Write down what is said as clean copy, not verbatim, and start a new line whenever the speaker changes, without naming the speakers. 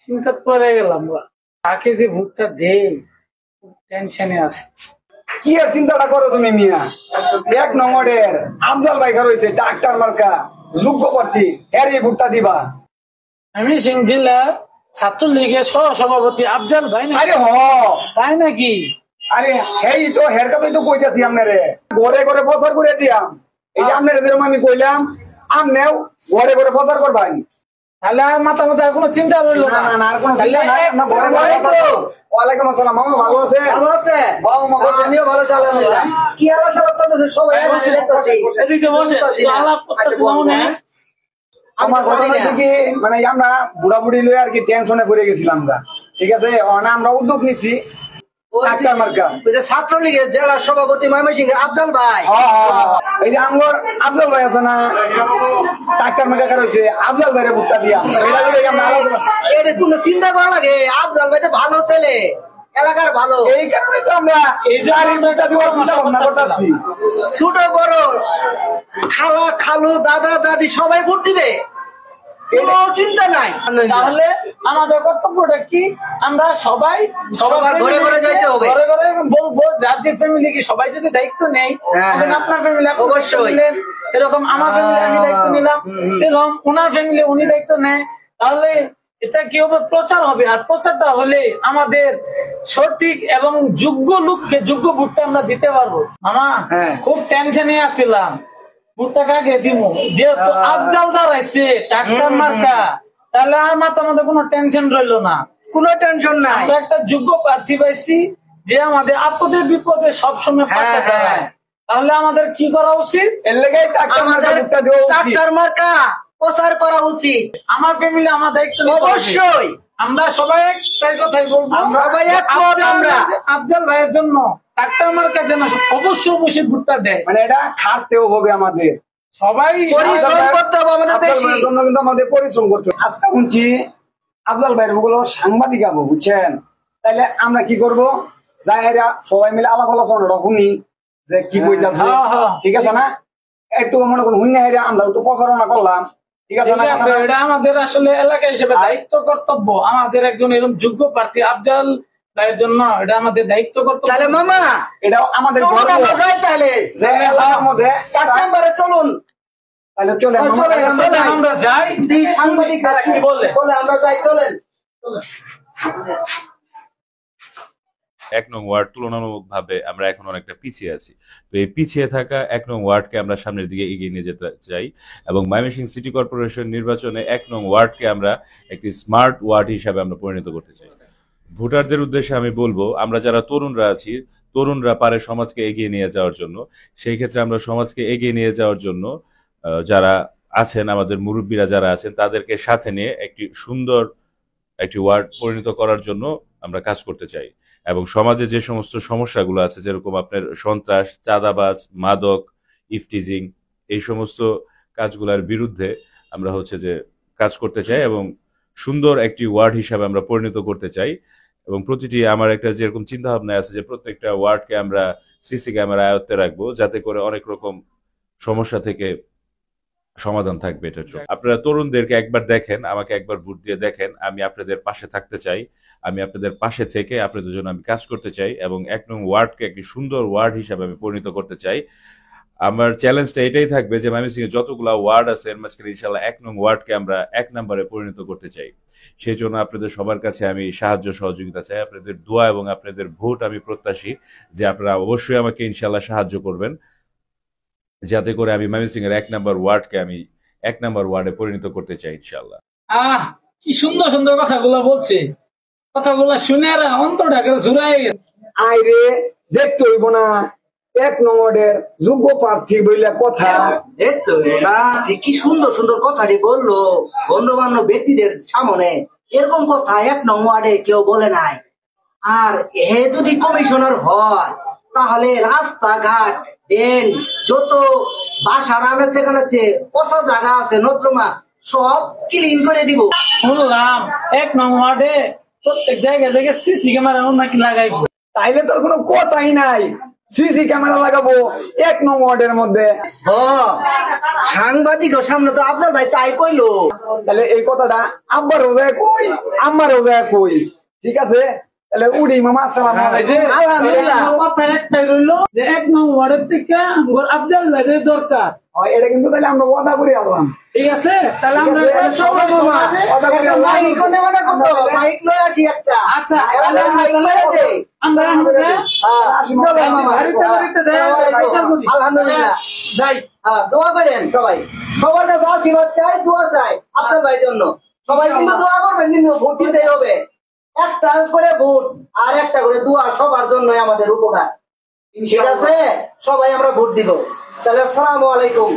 চিন্তা পড়ে গেলাম, কাকে যে ভূতটা দেই, টেনশনে আছে।
কি আর চিন্তাটা করো তুমি মিয়া? 1 নম্বরের আফজাল ভাই রয়েছে ডাক্তার মার্কা যোগ্য প্রার্থী, এর এই ভোটটা দিবা।
আমি সিং জেলার ছাত্রলীগের সহ সভাপতি আফজাল ভাই।
আরে হ,
তাই নাকি?
আরে এই তো হের কথাই তো কইতাছি আপনারে, ঘরে ঘরে প্রচার করে দিয়াম। এই যে আপনার যেরকম আমি কইলাম, আমনেও ঘরে ঘরে প্রচার করবেন।
তাহলে আর মাথা মাথা কোনো চিন্তা রইল না।
না, আর কোনো চিন্তা নাই। আমরা ঘরে ঘরে ওয়ালাইকুম আসসালাম। মামা ভালো আছে? ভালো আছে বাবা, আমিও ভালো আছি আলহামদুলিল্লাহ। কি আলাপ চলতেছে সবাই?
এদিকে বসে আলাপ করতেছি মামুনে।
আমার ঘটনা হচ্ছে কি, মানে আমরা বুড়া বুড়ি লয়ে আর কি টেনশনে পড়ে গেছিলাম। ঠিক আছে, আমরা উদ্যোগ নিছি ডাক্তার মার্কা
ছাত্রলীগের জেলা সভাপতি ময়মনসিংহের আফজাল ভাই।
এই যে আমার আফজাল ভাই আছে না, ডাক্তার মার্কা রয়েছে, আফজাল ভাইয়ের ভোটটা দিয়া
এটা কোনো চিন্তা করা লাগে? আফজাল ভাই তো ভালো ছেলে, এলাকার ভালো,
এই কারণে তো আমরা এই যে ভোটটা দেওয়ার চিন্তা ভাবনা করতেছি।
ছোট বড় খালা খালু দাদা দাদি সবাই ভোট দিবে, কোনো চিন্তা নাই।
তাহলে আমাদের কর্তব্যটা কি? আমরা সবাই সবার
ঘরে ঘরে যাইতে হবে,
ঘরে ঘরে বলবো যার যে ফ্যামিলি কি সবাই যদি দায়িত্ব নেই, আপনার ফ্যামিলি
অবশ্যই,
এরকম আমার ফ্যামিলি আমি দায়িত্ব নিলাম, এরকম ওনার ফ্যামিলি উনি দায়িত্ব নেয়, তাহলে এটা কি হবে? প্রচার হবে। আর প্রচারটা হলে আমাদের সঠিক এবং যোগ্য লোককে যোগ্য ভোটটা আমরা দিতে পারবো। মামা খুব টেনশনে আসছিলাম, ভোটটা কাকে দিব, যেহেতু আফজাল দাঁড়াইছে ডাক্তার মার্কা, তাহলে আর মাথার মধ্যে কোনো টেনশন রইলো না।
কোনো টেনশন নাই।
আমরা একটা যোগ্য প্রার্থী পাইছি যে আমাদের আপদে বিপদে সবসময় পাশে দাঁড়ায়। তাহলে আমাদের কি করা উচিত?
এর লেগে
ডাক্তার মার্কা প্রচার করা উচিত।
আমার ফ্যামিলি আমার দায়িত্ব
অবশ্যই,
আমরা সবাই একটাই কথাই বলবো,
সবাই একমত। আমরা
আফজাল ভাইয়ের জন্য ডাক্তার মার্কা যেন অবশ্যই অবশ্যই ভোটটা দেয়।
মানে এটা খাটতেও হবে আমাদের,
সবাই
পরিশ্রম করতে হবে আমাদের
জন্য, কিন্তু আমাদের পরিশ্রম করতে হবে। আজকে শুনছি আফজাল ভাইয়ের গুলো সাংবাদিক আবো, বুঝছেন? তাইলে আমরা কি করবো, যাই সবাই মিলে আলাপ আলোচনা শুনি যে কি বইতেছে, ঠিক আছে না? একটু মনে করুন হুইনা হেরা আমরা একটু প্রচারণা করলাম, ঠিক আছে না?
এটা আমাদের আসলে এলাকা হিসেবে দায়িত্ব কর্তব্য। আমাদের একজন এরকম যোগ্য প্রার্থী আফজাল ভাইয়ের জন্য এটা আমাদের দায়িত্ব কর্তব্য।
তাহলে মামা
এটা আমাদের
যাই, তাহলে
যে এলাকার মধ্যে
চলুন,
তাহলে চলে
আমরা যাই।
সাংবাদিকরা কি বলে আমরা যাই, চলেন।
1 নং ওয়ার্ড তুলনামূলকভাবে আমরা এখন অনেকটা পিছিয়ে আছি। তো এই পিছিয়ে থাকা 1 নং ওয়ার্ডকে আমরা সামনের দিকে এগিয়ে নিয়ে যেতে চাই এবং ময়মনসিংহ সিটি কর্পোরেশন নির্বাচনে 1 নং ওয়ার্ডকে আমরা একটি স্মার্ট ওয়ার্ড হিসাবে আমরা পরিণত করতে চাই। ভোটারদের উদ্দেশ্যে আমি বলবো, আমরা যারা তরুণরা আছি, তরুণরা পারে সমাজকে এগিয়ে নিয়ে যাওয়ার জন্য। সেই ক্ষেত্রে আমরা সমাজকে এগিয়ে নিয়ে যাওয়ার জন্য যারা আছেন, আমাদের মুরব্বীরা যারা আছেন, তাদেরকে সাথে নিয়ে একটি সুন্দর একটি ওয়ার্ড পরিণত করার জন্য আমরা কাজ করতে চাই। এবং সমাজে যে সমস্ত সমস্যাগুলো আছে, যেরকম আপনার সন্ত্রাস, চাঁদাবাজ, মাদক, ইফটিজিং, এই সমস্ত কাজগুলোর বিরুদ্ধে আমরা যে কাজ করতে চাই এবং সুন্দর একটি ওয়ার্ড হিসাবে আমরা পরিণত করতে চাই। এবং প্রতিটি আমার একটা যেরকম চিন্তা ভাবনা আছে যে প্রত্যেকটা ওয়ার্ডকে আমরা সিসি ক্যামেরা আয়ত্তে রাখবো, যাতে করে অনেক রকম সমস্যা থেকে সমাধান থাকবে এটার জন্য। আপনারা তরুণদেরকে একবার দেখেন, আমাকে একবার ভোট দিয়ে দেখেন, আমি আপনাদের পাশে থাকতে চাই। আমি আপনাদের পাশে থেকে আপনাদের জন্য আমি কাজ করতে চাই এবং 1 নং ওয়ার্ডকে একটি সুন্দর ওয়ার্ড হিসাবে আমি পরিণত করতে চাই। আমার চ্যালেঞ্জটা এটাই থাকবে যে ময়মনসিংহে যতগুলো ওয়ার্ড আছে এর মাঝখানে ইনশাআল্লাহ 1 নং ওয়ার্ডকে আমরা 1 নম্বরে পরিণত করতে চাই। সেই জন্য আপনাদের সবার কাছে আমি সাহায্য সহযোগিতা চাই, আপনাদের দোয়া এবং আপনাদের ভোট আমি প্রত্যাশী যে আপনারা অবশ্যই আমাকে ইনশাআল্লাহ সাহায্য করবেন, যাতে করে আমি ময়মনসিংহের 1 নম্বর ওয়ার্ডকে আমি 1 নম্বর ওয়ার্ডে পরিণত করতে চাই ইনশাআল্লাহ।
কি সুন্দর সুন্দর কথাগুলো বলছে, কথাগুলো শুনে আর অন্তরটা জুড়াই গেছে।
আইরে দেখতে হইব না 1 নম্বরের যোগ্য প্রার্থী বইলা কথা,
দেখতে হইব না। কি সুন্দর সুন্দর কথাটি বললো গণ্যমান্য ব্যক্তিদের সামনে, এরকম কথা 1 নং ওয়ার্ডে কেউ বলে নাই। আর হে যদি কমিশনার হয়, তাহলে রাস্তাঘাট ড্রেন যত বাসার আনাচে কানাচে পচা জায়গা আছে, নর্দমা সব ক্লিন করে দিব।
শুনলাম 1 নং ওয়ার্ডে প্রত্যেক জায়গায় সিসি ক্যামেরা নাকি লাগাইবো।
তাইলে তোর কোনো কথাই নাই। সিসি ক্যামেরা লাগাবো 1 নং ওয়ার্ডের মধ্যে।
হ সাংবাদিকের সামনে তো আফজাল ভাই তাই কইলো।
তাহলে এই কথাটা আব্বার রোজায় কই, আম্মার রোজায় কই, ঠিক আছে? তাহলে উডি মামা, আসসালামু আলাইকুম।
আলহামদুলিল্লাহ।
কথা একটাই রইলো যে 1 নং ওয়ার্ডের থেকে আমার আফজাল ভাইয়ের দরকার।
এটা কিন্তু তাহলে আমরা ওয়াদা করে আসলাম।
ঠিক আছে, তাহলে আমরা
ঠিক আছে,
সবাই
মামা,
সমাজে-
ওয়াদা করে
একটা
আসলাম।
মাইক ওনে মানে কত? মাইক লয়ে আসি একটা।
আচ্ছা,
একটা মাইক মেরে দে।
আমরা
চলো মামা।
বাড়িতে বাড়িতে যাই,
আসসালামু
বিচার করি।
আলাইকুম। আলহামদুলিল্লাহ।
যাই।
দোয়া করেন সবাই, সবার কাছে আশীর্বাদ চাই, দোয়া চাই আপনার ভাইয়ের জন্য। সবাই কিন্তু দোয়া করবেন, কিন্তু ভোট দিতেই হবে। একটা করে ভোট আর একটা করে দোয়া, সবার জন্যই আমাদের উপকার। ঠিক আছে, সবাই আমরা ভোট দিব। তাহলে আসসালামু আলাইকুম।